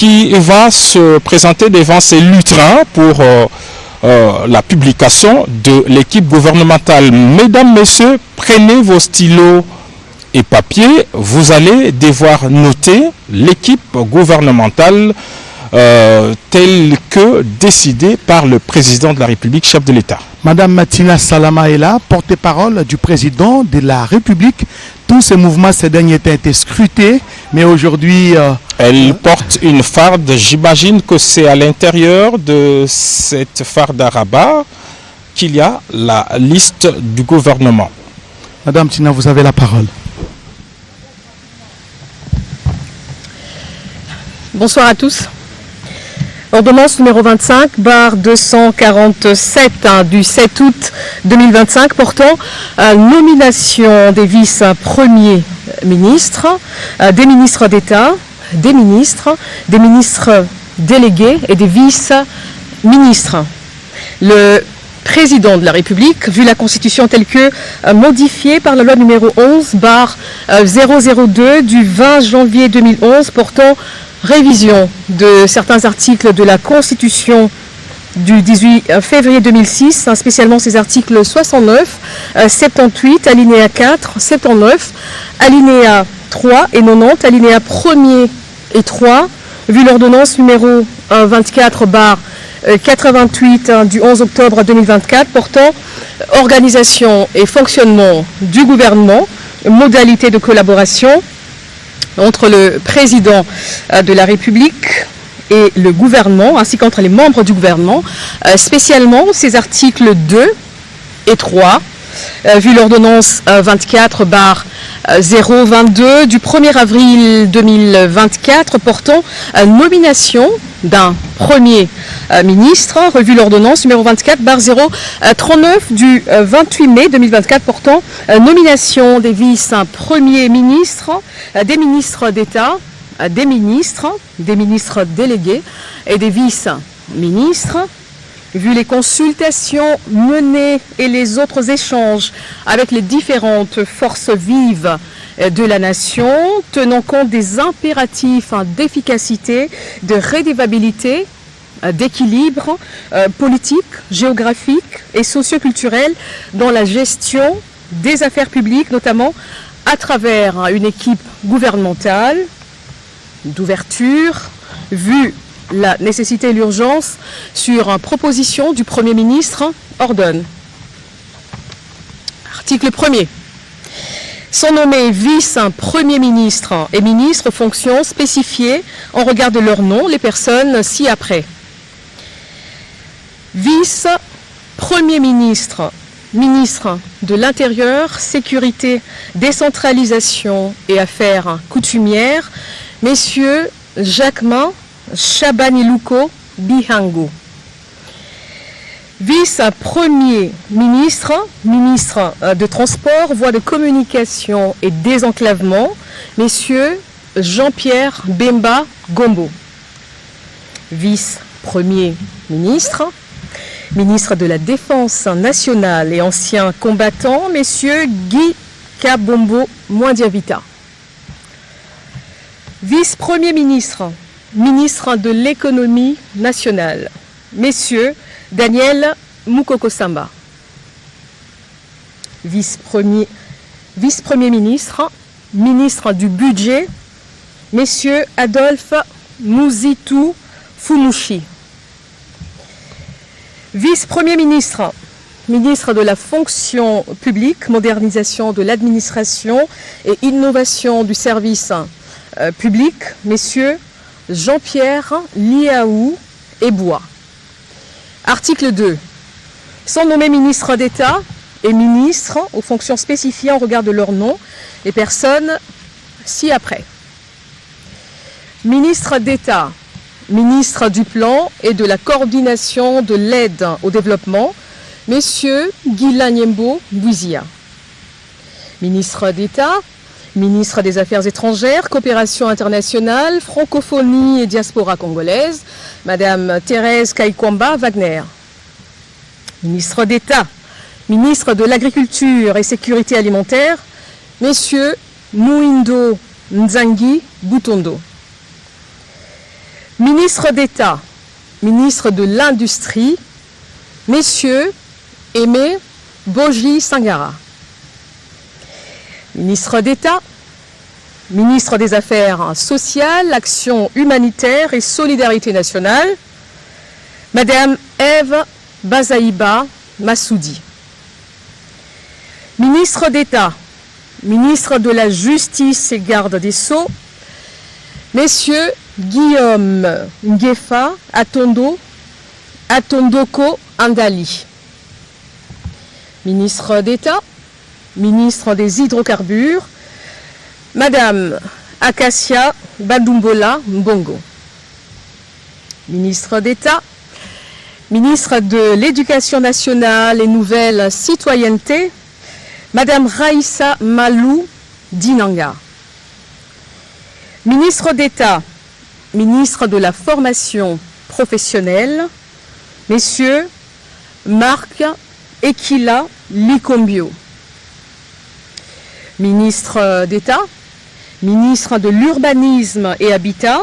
qui va se présenter devant ces lutins pour la publication de l'équipe gouvernementale. Mesdames, Messieurs, prenez vos stylos et papiers, vous allez devoir noter l'équipe gouvernementale telle que décidée par le président de la République, chef de l'État. Madame Matina Salama est là, porte-parole du président de la République. Tous ces mouvements ces derniers temps été scrutés, mais aujourd'hui... Elle porte une farde, j'imagine que c'est à l'intérieur de cette farde à rabat qu'il y a la liste du gouvernement. Madame Tina, vous avez la parole. Bonsoir à tous. Ordonnance numéro 25, barre 247 du 7 août 2025 portant nomination des vice-premiers ministres, des ministres d'État, des ministres délégués et des vice-ministres. Le président de la République, vu la Constitution telle que modifiée par la loi numéro 11, barre 002 du 20 janvier 2011 portant révision de certains articles de la Constitution du 18 février 2006, spécialement ces articles 69, 78, alinéa 4, 79, alinéa 3 et 90, alinéa 1er et 3, vu l'ordonnance numéro 24 barre 88 du 11 octobre 2024 portant organisation et fonctionnement du gouvernement, modalités de collaboration entre le président de la République et le gouvernement, ainsi qu'entre les membres du gouvernement, spécialement ces articles 2 et 3, vu l'ordonnance 24 barre 022 du 1er avril 2024 portant nomination d'un premier ministre, revu l'ordonnance numéro 24 barre 039 du 28 mai 2024 portant nomination des vice-premiers ministres, des ministres d'État, des ministres délégués et des vice-ministres. Vu les consultations menées et les autres échanges avec les différentes forces vives de la nation, tenant compte des impératifs d'efficacité, de rédévabilité, d'équilibre politique, géographique et socioculturel dans la gestion des affaires publiques, notamment à travers une équipe gouvernementale d'ouverture, vu la nécessité et l'urgence sur proposition du Premier ministre, ordonne. Article 1er. Sont nommés vice-premier ministre et ministres aux fonctions spécifiées en regard de leur nom, les personnes ci-après. Vice-premier ministre, ministre de l'Intérieur, Sécurité, Décentralisation et Affaires coutumières, messieurs Jacquemin Chabaniluko Bihango. Vice-premier ministre, ministre de Transport, Voies de communication et désenclavement, messieurs Jean-Pierre Bemba Gombo. Vice-premier ministre, ministre de la Défense nationale et ancien combattant, messieurs Guy Kabombo Mwandiavita. Vice-premier ministre, ministre de l'économie nationale, messieurs Daniel Mukoko-Samba. Vice-premier ministre, ministre du budget, messieurs Adolphe Mouzitou Fumushi. Vice-premier ministre, ministre de la fonction publique, modernisation de l'administration et innovation du service public, messieurs Jean-Pierre Liaou Ebois. Article 2. Sont nommés ministres d'État et ministres aux fonctions spécifiées en regard de leur nom, les personnes ci-après. Ministre d'État, ministre du Plan et de la coordination de l'aide au développement, messieurs Guilain Nyembo Bouizia. Ministre d'État, ministre des Affaires étrangères, coopération internationale, francophonie et diaspora congolaise, madame Thérèse Kaikwamba Wagner. Ministre d'État, ministre de l'Agriculture et Sécurité alimentaire, messieurs Mouindo Nzangi Boutondo. Ministre d'État, ministre de l'Industrie, Messieurs Aimé Boji Sangara. Ministre d'État, ministre des Affaires sociales, Action humanitaire et solidarité nationale, Madame Ève Bazaïba Massoudi. Ministre d'État, ministre de la Justice et Garde des Sceaux, Messieurs Guillaume Nguefa Atondoko Andali. Ministre d'État, ministre des Hydrocarbures, Madame Acacia Badumbola Mbongo. Ministre d'État, ministre de l'Éducation nationale et nouvelle citoyenneté, Madame Raïssa Malou Dinanga. Ministre d'État, ministre de la formation professionnelle, Messieurs Marc Ekila Likombio. Ministre d'État, ministre de l'Urbanisme et Habitat,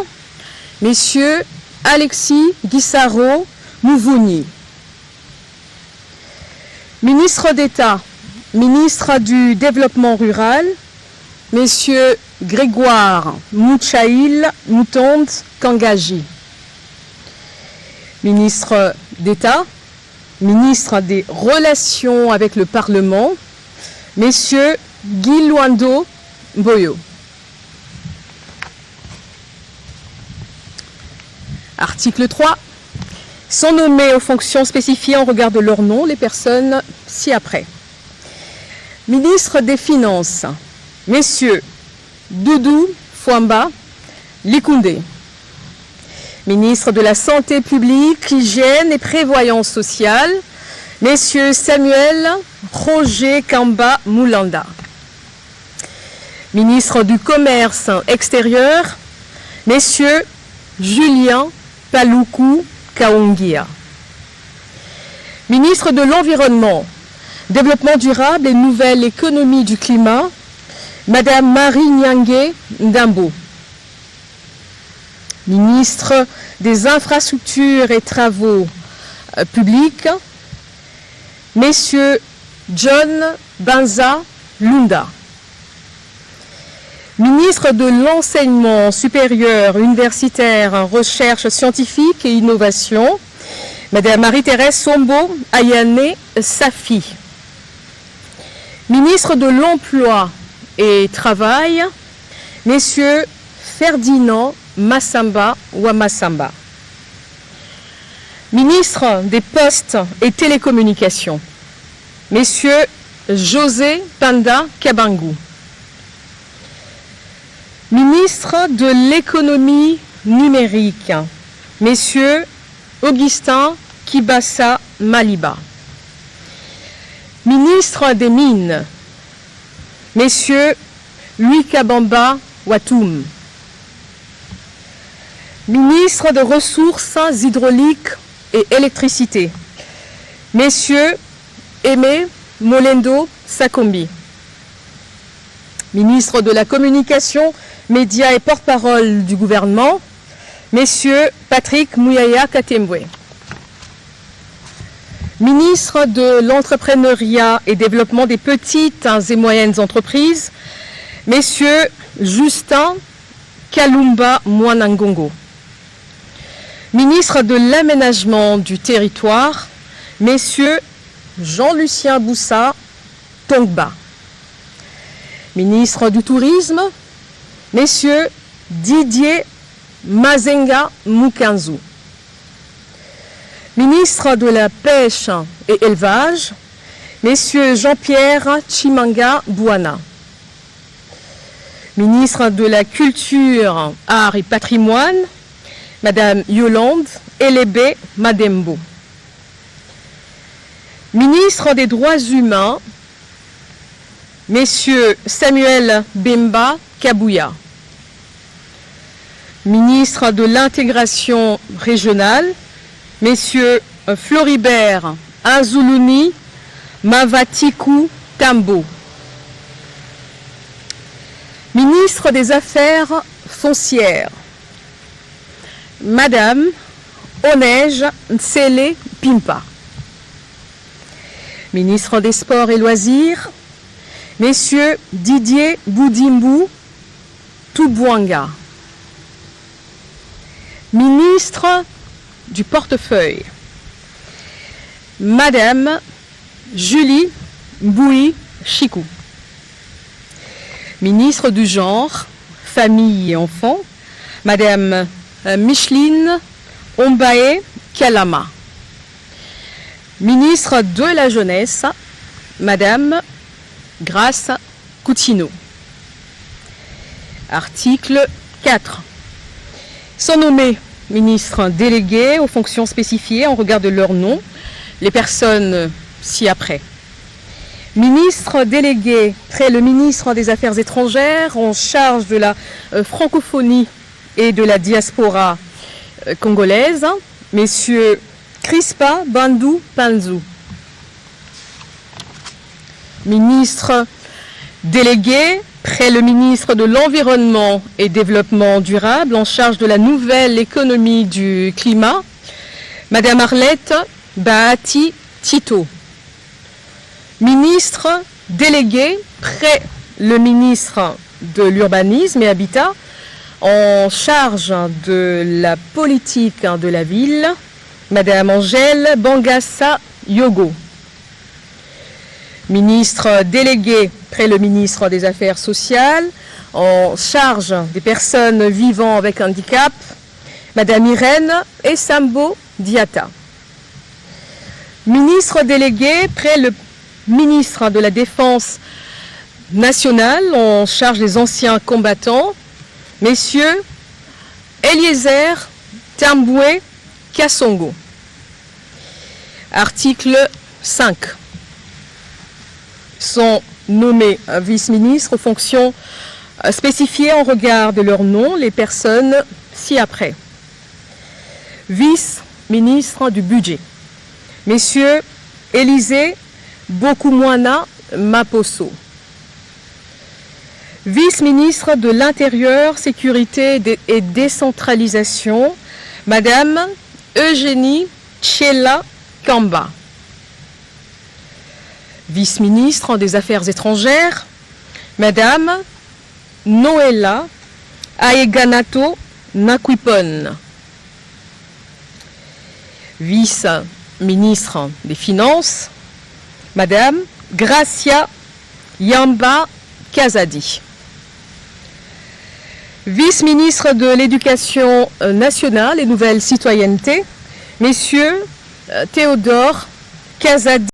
Messieurs Alexis Guissaro Mouvouni. Ministre d'État, ministre du Développement rural, Messieurs Grégoire Mouchaïl Moutonde Kangaji. Ministre d'État, ministre des Relations avec le Parlement, Messieurs Guy Luando Boyo. Article 3. Sont nommés aux fonctions spécifiées en regard de leur nom les personnes ci-après. Ministre des Finances, Messieurs Doudou Fouamba Likoundé. Ministre de la Santé publique, Hygiène et Prévoyance sociale, Messieurs Samuel Roger Kamba Moulanda. Ministre du Commerce extérieur, Messieurs Julien Paloukou Kaungia. Ministre de l'Environnement, Développement durable et nouvelle économie du climat, Madame Marie Nyangé Ndambo. Ministre des Infrastructures et Travaux publics, Messieurs John Banza Lunda. Ministre de l'Enseignement supérieur, universitaire, recherche scientifique et innovation, Madame Marie-Thérèse Sombo Ayane Safi. Ministre de l'Emploi et Travail, Messieurs Ferdinand Massamba Wamassamba. Ministre des Postes et Télécommunications, Messieurs José Panda Kabangou. Ministre de l'Économie numérique, Messieurs Augustin Kibassa Maliba. Ministre des Mines, Messieurs Louis Kabamba Watoum. Ministre des Ressources hydrauliques et électricité, Messieurs Aimé Molendo Sakombi. Ministre de la Communication, Médias et porte-parole du gouvernement, Messieurs Patrick Mouyaya Katembwe. Ministre de l'Entrepreneuriat et Développement des petites et moyennes entreprises, Messieurs Justin Kalumba Mwanangongo. Ministre de l'Aménagement du Territoire, Messieurs Jean-Lucien Boussa Tongba. Ministre du Tourisme, Messieurs Didier Mazenga Mukanzu. Ministre de la Pêche et Élevage, Messieurs Jean-Pierre Chimanga Bouana. Ministre de la Culture, Arts et Patrimoine, Madame Yolande Elébé Madembo. Ministre des Droits humains, Messieurs Samuel Bemba Kabouya. Ministre de l'Intégration régionale, Messieurs Floribert Azoulouni Mavatikou Tambo. Ministre des Affaires foncières, Madame Onej Ntsele Pimpa. Ministre des Sports et Loisirs, Messieurs Didier Boudimbu Toubouanga. Ministre du Portefeuille, Madame Julie Boui Chikou. Ministre du Genre, Famille et Enfants, Madame Micheline Ombaé Kalama. Ministre de la Jeunesse, Madame Grace Coutinho. Article 4. Sont nommés ministres délégués aux fonctions spécifiées en regard de leur nom, les personnes ci-après. Ministre délégué près le ministre des Affaires étrangères en charge de la francophonie et de la diaspora congolaise, Messieurs Crispa Bandou Panzou. Ministre délégué près le ministre de l'Environnement et Développement durable en charge de la nouvelle économie du climat, Madame Arlette Bahati Tito. Ministre délégué près le ministre de l'Urbanisme et Habitat en charge de la politique de la ville, Madame Angèle Bangassa Yogo. Ministre délégué près le ministre des Affaires sociales en charge des personnes vivant avec handicap, Madame Irène Essambo Diata. Ministre délégué près le ministre de la Défense nationale en charge des anciens combattants, Messieurs Eliezer Tamboué Kassongo. Article 5. Sont nommés vice-ministres aux fonctions spécifiées en regard de leur nom, les personnes ci-après. Vice-ministre du Budget, Messieurs Élisée Bokoumouana Maposo. Vice-ministre de l'Intérieur, Sécurité et Décentralisation, Madame Eugénie Tchela Kamba. Vice-ministre des Affaires étrangères, Madame Noëlla Aeganato Nakwipon. Vice-ministre des Finances, Madame Gracia Yamba Kazadi. Vice-ministre de l'Éducation nationale et Nouvelle Citoyenneté, Messieurs Théodore Kazadi